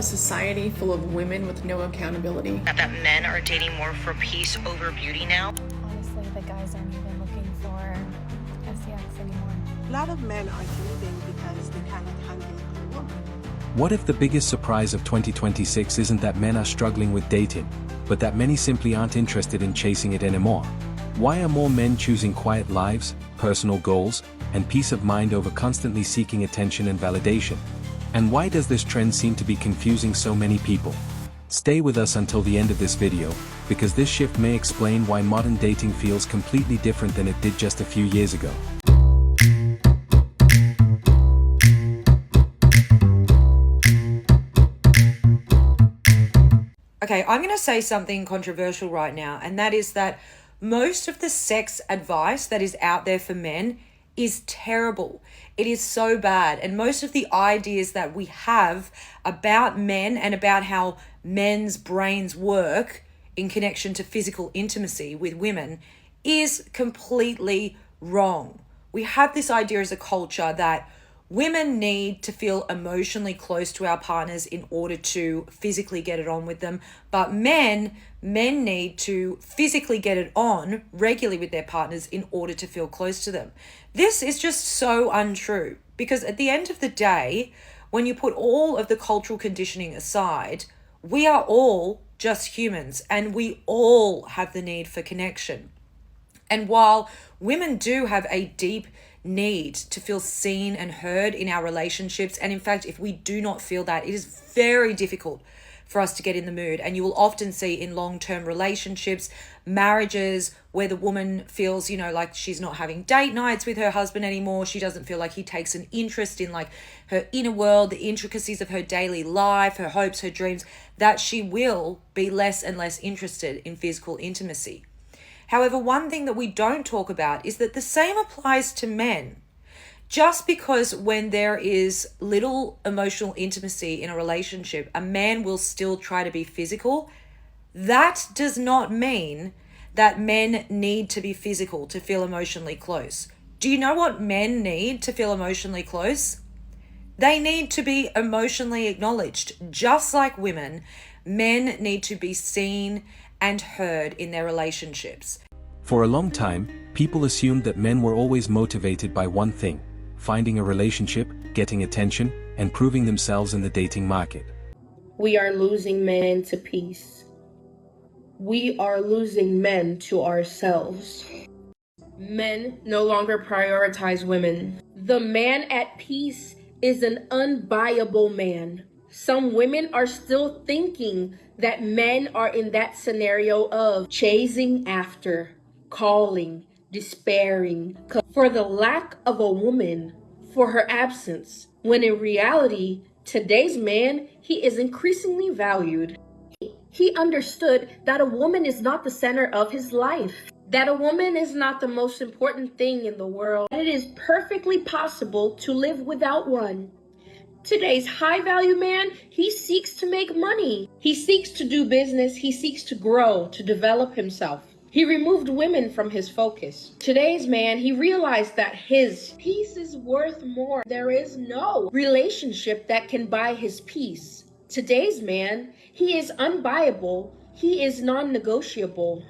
a society full of women with no accountability. That men are dating more for peace over beauty now. Honestly, the guys aren't even looking for sex anymore. A lot of men are dating because they cannot handle a woman. What if the biggest surprise of 2026 isn't that men are struggling with dating, but that many simply aren't interested in chasing it anymore? Why are more men choosing quiet lives, personal goals, and peace of mind over constantly seeking attention and validation? And why does this trend seem to be confusing so many people? Stay with us until the end of this video, because this shift may explain why modern dating feels completely different than it did just a few years ago. Okay, I'm going to say something controversial right now, and that is that most of the sex advice that is out there for men is terrible. It is so bad. And most of the ideas that we have about men and about how men's brains work in connection to physical intimacy with women is completely wrong. We have this idea as a culture that women need to feel emotionally close to our partners in order to physically get it on with them. But men need to physically get it on regularly with their partners in order to feel close to them. This is just so untrue, because at the end of the day, when you put all of the cultural conditioning aside, we are all just humans and we all have the need for connection. And while women do have a deep need to feel seen and heard in our relationships, and in fact, if we do not feel that, it is very difficult for us to get in the mood. And you will often see in long-term relationships, marriages, where the woman feels, like she's not having date nights with her husband anymore. She doesn't feel like he takes an interest in like her inner world, the intricacies of her daily life, her hopes, her dreams, that she will be less and less interested in physical intimacy. However, one thing that we don't talk about is that the same applies to men. Just because when there is little emotional intimacy in a relationship, a man will still try to be physical, that does not mean that men need to be physical to feel emotionally close. Do you know what men need to feel emotionally close? They need to be emotionally acknowledged. Just like women, men need to be seen and heard in their relationships. For a long time, people assumed that men were always motivated by one thing: finding a relationship, getting attention, and proving themselves in the dating market. We are losing men to peace. We are losing men to ourselves. Men no longer prioritize women. The man at peace is an unbuyable man. Some women are still thinking that men are in that scenario of chasing after, calling, despairing for the lack of a woman, for her absence, when in reality, today's man, he is increasingly valued. He understood that a woman is not the center of his life, that a woman is not the most important thing in the world. It is perfectly possible to live without one. Today's high-value man, he seeks to make money. He seeks to do business. He seeks to grow, to develop himself. He removed women from his focus. Today's man, he realized that his peace is worth more. There is no relationship that can buy his peace. Today's man, he is unbuyable. He is non-negotiable.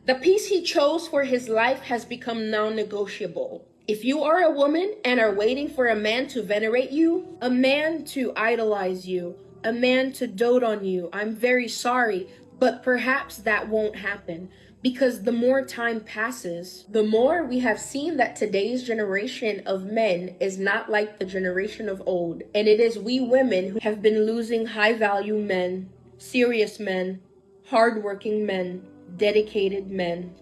The peace he chose for his life has become non-negotiable. If you are a woman and are waiting for a man to venerate you, a man to idolize you, a man to dote on you, I'm very sorry, but perhaps that won't happen. Because the more time passes, the more we have seen that today's generation of men is not like the generation of old. And it is we women who have been losing high-value men, serious men, hardworking men, dedicated men.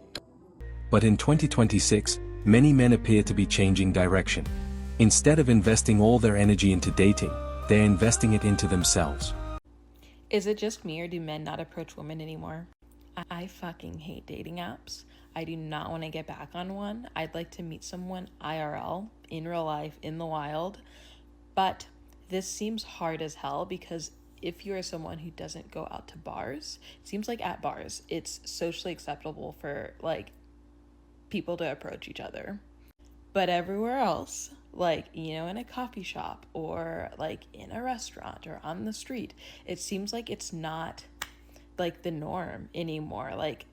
But in 2026, many men appear to be changing direction. Instead of investing all their energy into dating, they're investing it into themselves. Is it just me, or do men not approach women anymore? I fucking hate dating apps. I do not want to get back on one. I'd like to meet someone IRL, in real life, in the wild. But this seems hard as hell, because if you're someone who doesn't go out to bars, it seems like at bars, it's socially acceptable for like people to approach each other. But everywhere else, like, you know, in a coffee shop or like in a restaurant or on the street. It seems like it's not like the norm anymore. Like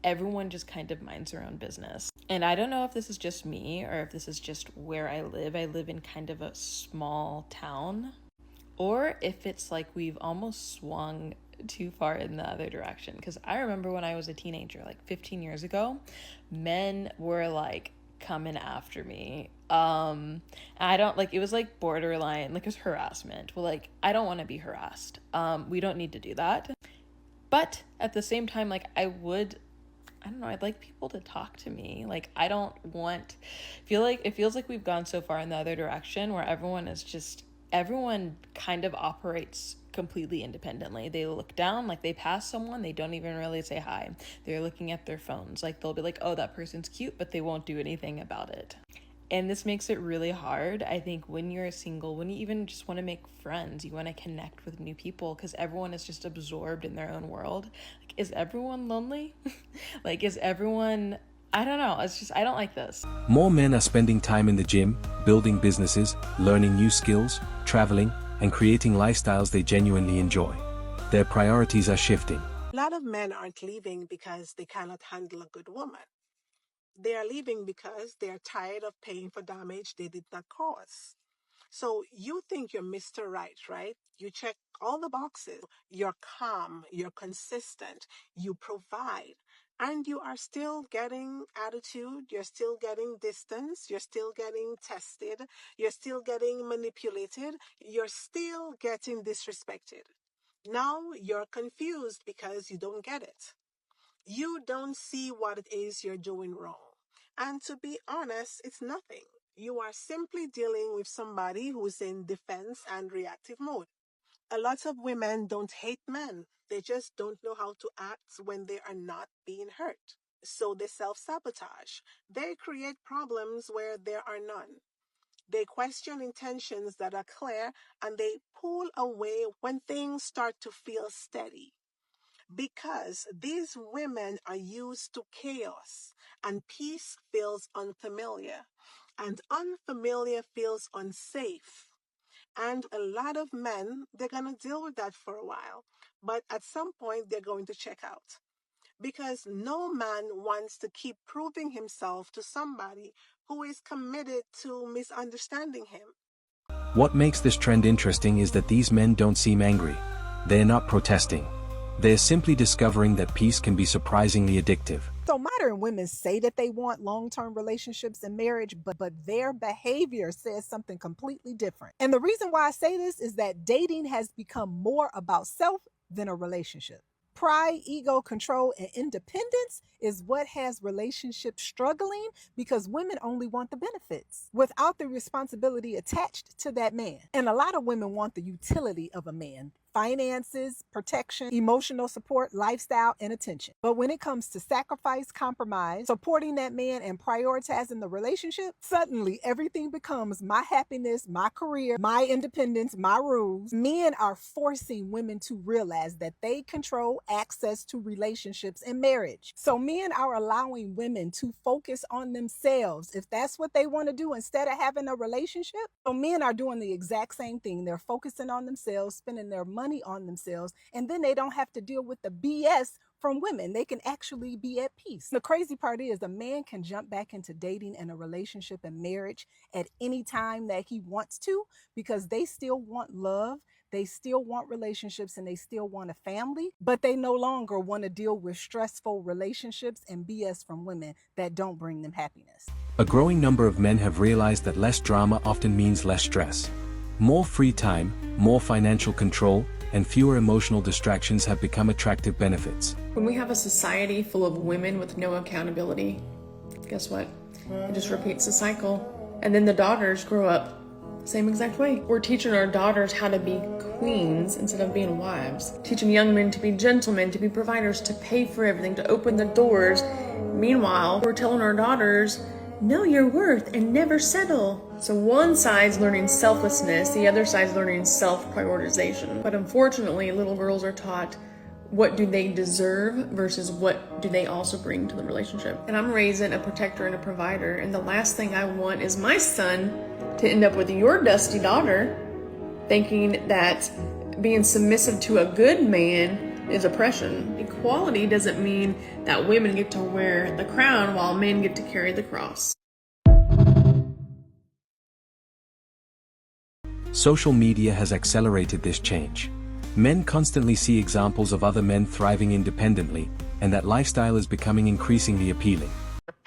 everyone just kind of minds their own business. And I don't know if this is just me or if this is just where I live. I live in kind of a small town, or if it's like we've almost swung too far in the other direction. Because I remember when I was a teenager, like 15 years ago, men were like coming after me. I don't like, it was like borderline, like it was harassment. Well, like, I don't want to be harassed. We don't need to do that. But at the same time, like I don't know, I'd like people to talk to me. Like I don't want, it feels like we've gone so far in the other direction where everyone kind of operates completely independently. They look down, like they pass someone, they don't even really say hi. They're looking at their phones. Like they'll be like, oh, that person's cute, but they won't do anything about it. And this makes it really hard, I think, when you're single, when you even just want to make friends, you want to connect with new people, because everyone is just absorbed in their own world. Like, is everyone lonely? Like, is everyone, I don't know. It's just, I don't like this. More men are spending time in the gym, building businesses, learning new skills, traveling, and creating lifestyles they genuinely enjoy. Their priorities are shifting. A lot of men aren't leaving because they cannot handle a good woman. They are leaving because they are tired of paying for damage they did not cause. So you think you're Mr. Right, right? You check all the boxes. You're calm, you're consistent, you provide, and you are still getting attitude, you're still getting distance, you're still getting tested, you're still getting manipulated, you're still getting disrespected. Now you're confused because you don't get it. You don't see what it is you're doing wrong. And to be honest, it's nothing. You are simply dealing with somebody who's in defense and reactive mode. A lot of women don't hate men. They just don't know how to act when they are not being hurt. So they self-sabotage. They create problems where there are none. They question intentions that are clear, and they pull away when things start to feel steady. Because these women are used to chaos, and peace feels unfamiliar, and unfamiliar feels unsafe. And a lot of men, they're going to deal with that for a while, but at some point they're going to check out. Because no man wants to keep proving himself to somebody who is committed to misunderstanding him. What makes this trend interesting is that these men don't seem angry. They're not protesting. They're simply discovering that peace can be surprisingly addictive. So modern women say that they want long-term relationships and marriage, but their behavior says something completely different. And the reason why I say this is that dating has become more about self than a relationship. Pride, ego, control, and independence is what has relationships struggling, because women only want the benefits without the responsibility attached to that man. And a lot of women want the utility of a man: finances, protection, emotional support, lifestyle, and attention. But when it comes to sacrifice, compromise, supporting that man, and prioritizing the relationship, suddenly everything becomes my happiness, my career, my independence, my rules. Men are forcing women to realize that they control access to relationships and marriage. So men are allowing women to focus on themselves, if that's what they want to do, instead of having a relationship. So men are doing the exact same thing. They're focusing on themselves, spending their money on themselves, and then they don't have to deal with the BS from women. They can actually be at peace. The crazy part is, a man can jump back into dating and a relationship and marriage at any time that he wants to, because they still want love, they still want relationships, and they still want a family, but they no longer want to deal with stressful relationships and BS from women that don't bring them happiness. A growing number of men have realized that less drama often means less stress. More free time, more financial control, and fewer emotional distractions have become attractive benefits. When we have a society full of women with no accountability, guess what? It just repeats the cycle. And then the daughters grow up same exact way. We're teaching our daughters how to be queens instead of being wives. Teaching young men to be gentlemen, to be providers, to pay for everything, to open the doors. Meanwhile, we're telling our daughters, know your worth and never settle. So one side's learning selflessness, the other side's learning self-prioritization. But unfortunately, little girls are taught, what do they deserve versus what do they also bring to the relationship. And I'm raising a protector and a provider, and the last thing I want is my son to end up with your dusty daughter thinking that being submissive to a good man is oppression. Equality doesn't mean that women get to wear the crown while men get to carry the cross. Social media has accelerated this change. Men constantly see examples of other men thriving independently, and that lifestyle is becoming increasingly appealing.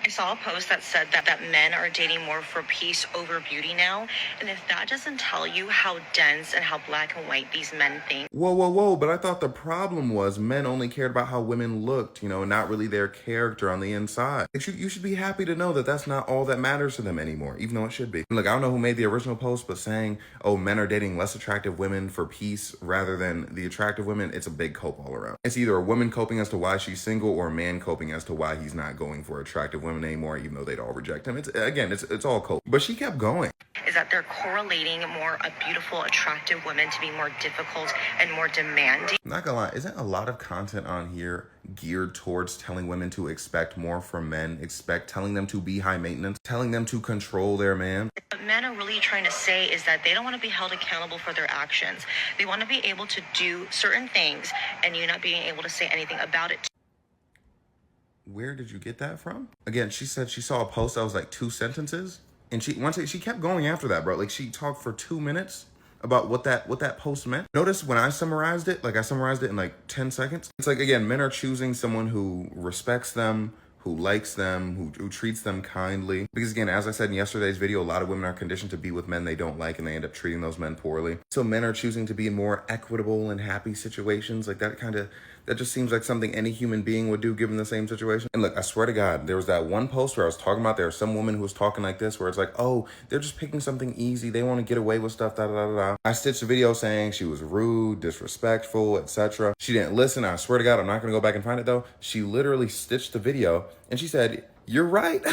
I saw a post that said that men are dating more for peace over beauty now. And if that doesn't tell you how dense and how black and white these men think. Whoa, but I thought the problem was men only cared about how women looked, and not really their character on the inside. You should be happy to know that that's not all that matters to them anymore, even though it should be. Look, I don't know who made the original post, but saying, oh, men are dating less attractive women for peace rather than the attractive women, it's a big cope all around. It's either a woman coping as to why she's single or a man coping as to why he's not going for attractive women anymore, even though they'd all reject him. It's all cope. But she kept going. Is that they're correlating more of beautiful, attractive women to be more difficult and more demanding. Not gonna lie, isn't a lot of content on here geared towards telling women to expect more from men, telling them to be high maintenance, telling them to control their man? What men are really trying to say is that they don't want to be held accountable for their actions. They want to be able to do certain things and you not being able to say anything about it. Where did you get that from? Again, she said she saw a post that was like 2 sentences, and she kept going after that, bro. Like, she talked for 2 minutes about what that post meant. Notice when I summarized it in like 10 seconds. It's like, again, men are choosing someone who respects them, who likes them, who treats them kindly. Because again, as I said in yesterday's video, a lot of women are conditioned to be with men they don't like, and they end up treating those men poorly. So men are choosing to be in more equitable and happy situations. Like, that just seems like something any human being would do given the same situation. And look, I swear to God, there was that one post where I was talking about there was some woman who was talking like this, where it's like, oh, they're just picking something easy. They want to get away with stuff, da-da-da-da. I stitched a video saying she was rude, disrespectful, etc. She didn't listen. I swear to God, I'm not going to go back and find it though. She literally stitched the video and she said, "You're right."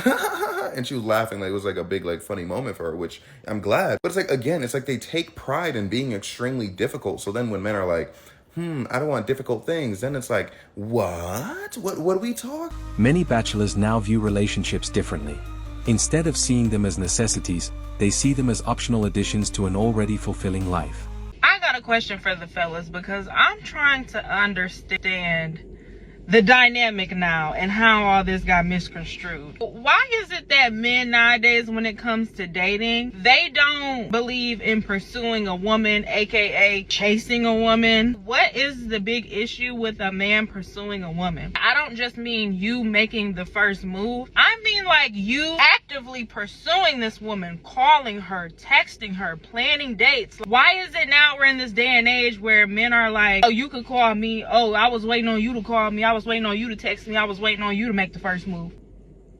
And she was laughing like it was like a big, like, funny moment for her, which I'm glad. But it's like, again, it's like they take pride in being extremely difficult. So then when men are like, I don't want difficult things, then it's like, what do we talk? Many bachelors now view relationships differently. Instead of seeing them as necessities, they see them as optional additions to an already fulfilling life. I got a question for the fellas, because I'm trying to understand the dynamic now and how all this got misconstrued. Why is it that men nowadays, when it comes to dating, they don't believe in pursuing a woman, aka chasing a woman? What is the big issue with a man pursuing a woman? I don't just mean you making the first move. I mean like you actively pursuing this woman, calling her, texting her, planning dates. Why is it now we're in this day and age where men are like, oh, you could call me, oh, I was waiting on you to call me, I was waiting on you to text me, I was waiting on you to make the first move?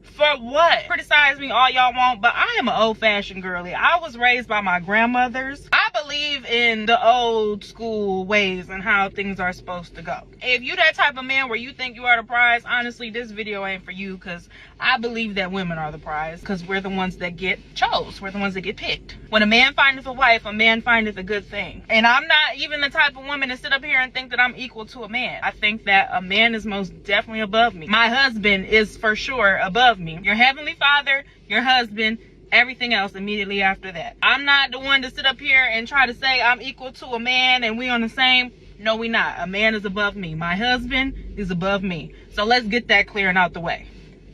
For what? Criticize me all y'all want, but I am an old-fashioned girly. I was raised by my grandmothers. I believe in the old school ways and how things are supposed to go. If you that type of man where you think you are the prize, honestly, this video ain't for you, because I believe that women are the prize, because we're the ones that get chose. We're the ones that get picked. When a man findeth a wife, a man findeth a good thing. And I'm not even the type of woman to sit up here and think that I'm equal to a man. I think that a man is most definitely above me. My husband is for sure above me. Your heavenly father, your husband, everything else immediately after that. I'm not the one to sit up here and try to say I'm equal to a man and we on the same. No, we not. A man is above me. My husband is above me. So let's get that clear and out the way.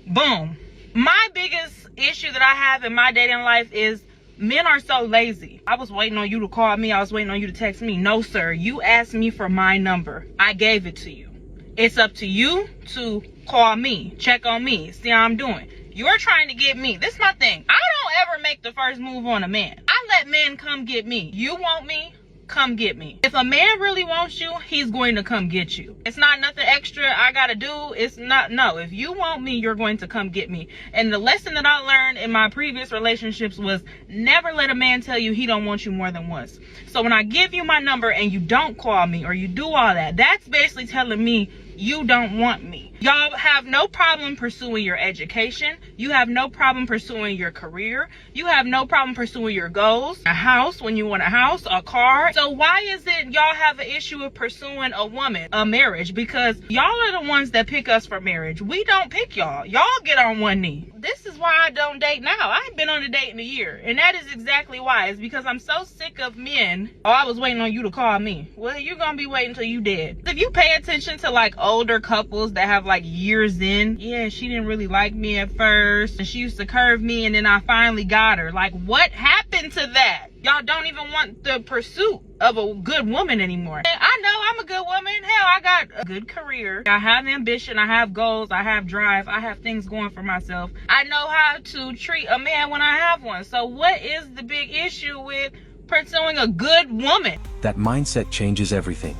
Boom. My biggest issue that I have in my dating life is men are so lazy. I was waiting on you to call me. I was waiting on you to text me. No, sir. You asked me for my number. I gave it to you. It's up to you to call me, check on me, see how I'm doing. You're trying to get me. This is my thing. I don't ever make the first move on a man. I let men come get me. You want me? Come get me. If a man really wants you, he's going to come get you. It's not nothing extra I gotta do. It's not, no. If you want me, you're going to come get me. And the lesson that I learned in my previous relationships was never let a man tell you he don't want you more than once. So when I give you my number and you don't call me or you do all that, that's basically telling me you don't want me. Y'all have no problem pursuing your education. You have no problem pursuing your career. You have no problem pursuing your goals. A house when you want a house, a car. So why is it y'all have an issue with pursuing a woman, a marriage? Because y'all are the ones that pick us for marriage. We don't pick y'all. Y'all get on one knee. This is why I don't date now. I ain't been on a date in a year. And that is exactly why. It's because I'm so sick of men. Oh, I was waiting on you to call me. Well, you're gonna be waiting till you dead. If you pay attention to like older couples that have like years in, yeah, she didn't really like me at first, and she used to curve me, and then I finally got her. Like, what happened to that? Y'all don't even want the pursuit of a good woman anymore. And I know I'm a good woman. Hell, I got a good career. I have ambition. I have goals. I have drive. I have things going for myself. I know how to treat a man when I have one. So what is the big issue with pursuing a good woman? That mindset changes everything.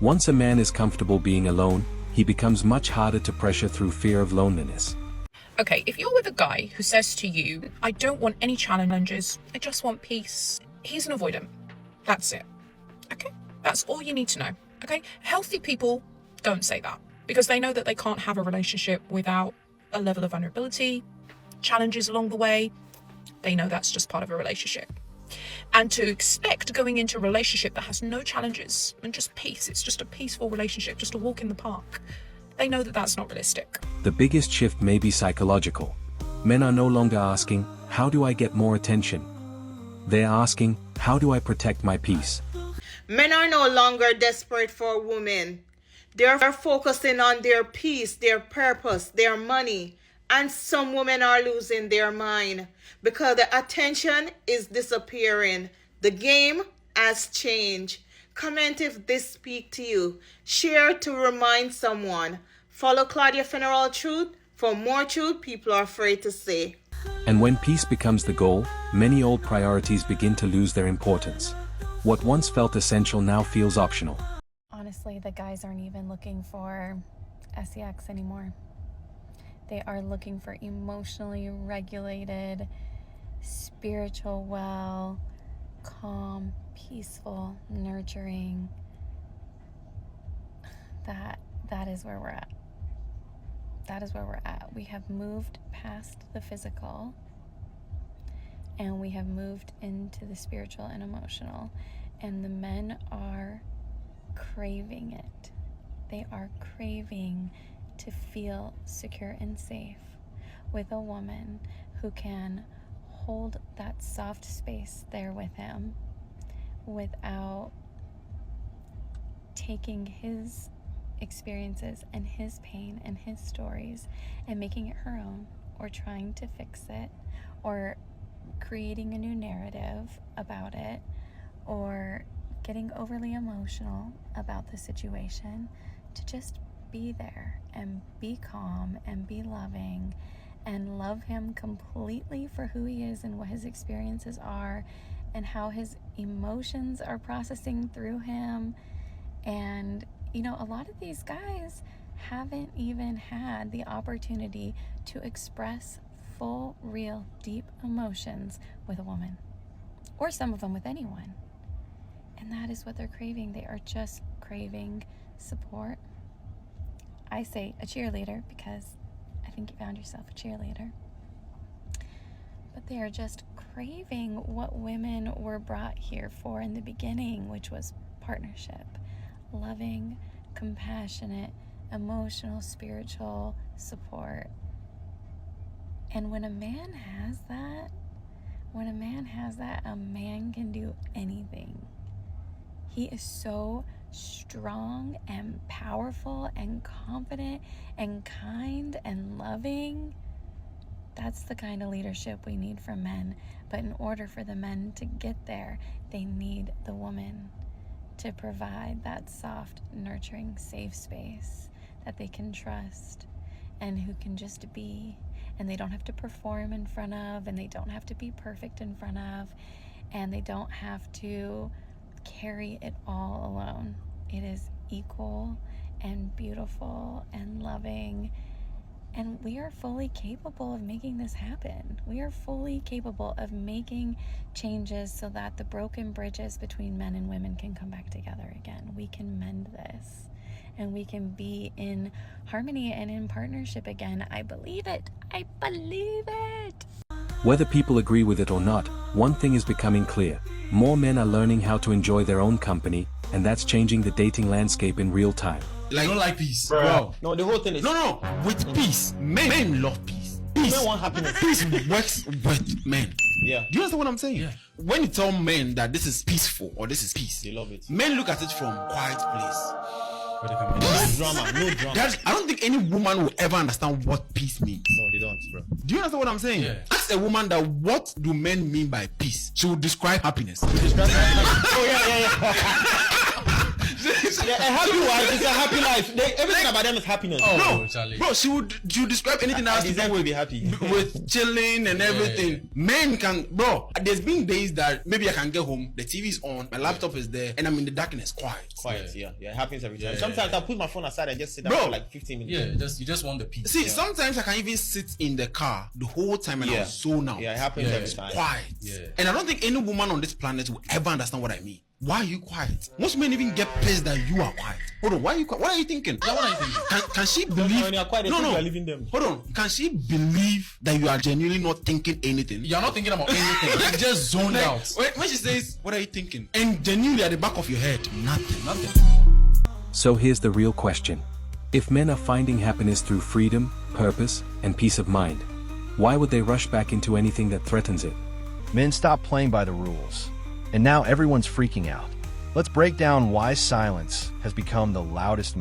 Once a man is comfortable being alone, he becomes much harder to pressure through fear of loneliness. Okay, if you're with a guy who says to you, I don't want any challenges, I just want peace, he's an avoidant. That's it. Okay? That's all you need to know. Okay? Healthy people don't say that because they know that they can't have a relationship without a level of vulnerability, challenges along the way. They know that's just part of a relationship. And to expect going into a relationship that has no challenges and just peace, it's just a peaceful relationship, just a walk in the park, they know that that's not realistic. The biggest shift may be psychological. Men are no longer asking, how do I get more attention? They're asking, how do I protect my peace? Men are no longer desperate for women. They're focusing on their peace, their purpose, their money. And some women are losing their mind because the attention is disappearing. The game has changed. Comment if this speaks to you. Share to remind someone. Follow Claudia Funeral Truth for more truth people are afraid to say. And when peace becomes the goal, many old priorities begin to lose their importance. What once felt essential now feels optional. Honestly, the guys aren't even looking for sex anymore. They are looking for emotionally regulated, spiritual, well, calm, peaceful, nurturing. That is where we're at. That is where we're at. We have moved past the physical and we have moved into the spiritual and emotional. And the men are craving it. They are craving to feel secure and safe with a woman who can hold that soft space there with him without taking his experiences and his pain and his stories and making it her own, or trying to fix it, or creating a new narrative about it, or getting overly emotional about the situation. To just be there and be calm and be loving and love him completely for who he is and what his experiences are and how his emotions are processing through him. And you know, a lot of these guys haven't even had the opportunity to express full, real, deep emotions with a woman, or some of them with anyone. And that is what they're craving. They are just craving support. I say a cheerleader because I think you found yourself a cheerleader. But they are just craving what women were brought here for in the beginning, which was partnership, loving, compassionate, emotional, spiritual support. And when a man has that, a man can do anything. He is so strong and powerful and confident and kind and loving. That's the kind of leadership we need from men. But in order for the men to get there, they need the woman to provide that soft, nurturing, safe space that they can trust and who can just be. And they don't have to perform in front of, and they don't have to be perfect in front of, and they don't have to carry it all alone. It is equal and beautiful and loving, and we are fully capable of making this happen. We are fully capable of making changes so that the broken bridges between men and women can come back together again. We can mend this, and we can be in harmony and in partnership again. I believe it. I believe it. Whether people agree with it or not, one thing is becoming clear. More men are learning how to enjoy their own company, and that's changing the dating landscape in real time. Like, don't like peace, bro. No, the whole thing is no. With peace, men love peace. Peace, men want happiness. Peace works with men. Yeah. Do you understand what I'm saying? Yeah. When you tell men that this is peaceful or this is peace, they love it. Men look at it from quiet place. No drama. I don't think any woman will ever understand what peace means. No, they don't, bro. Do you understand what I'm saying? Yeah. Ask a woman that what do men mean by peace? She will describe happiness. Yeah, a happy wife is a happy life. Everything about them is happiness. Bro, she would describe anything that has to do with, be happy. with chilling and everything. Men can, bro. There's been days that maybe I can get home, the TV is on, my laptop is there, and I'm in the darkness, quiet. Yeah. It happens every time. Sometimes I put my phone aside and just sit down for like 15 minutes. Yeah, you just want the peace. See, sometimes I can even sit in the car the whole time and I'll zone out. Yeah, it happens every time. Quiet. Yeah. And I don't think any woman on this planet will ever understand what I mean. Why are you quiet? Most men even get pissed that you are quiet. Hold on, why are you quiet? What are you thinking? Yeah, what are you thinking? Can she believe? When you are quiet, they think you are leaving them. Hold on. Can she believe that you are genuinely not thinking anything? You're not thinking about anything. You just zoned out. When she says, "What are you thinking?" and genuinely at the back of your head, nothing. So here's the real question. If men are finding happiness through freedom, purpose, and peace of mind, why would they rush back into anything that threatens it? Men stopped playing by the rules, and now everyone's freaking out. Let's break down why silence has become the loudest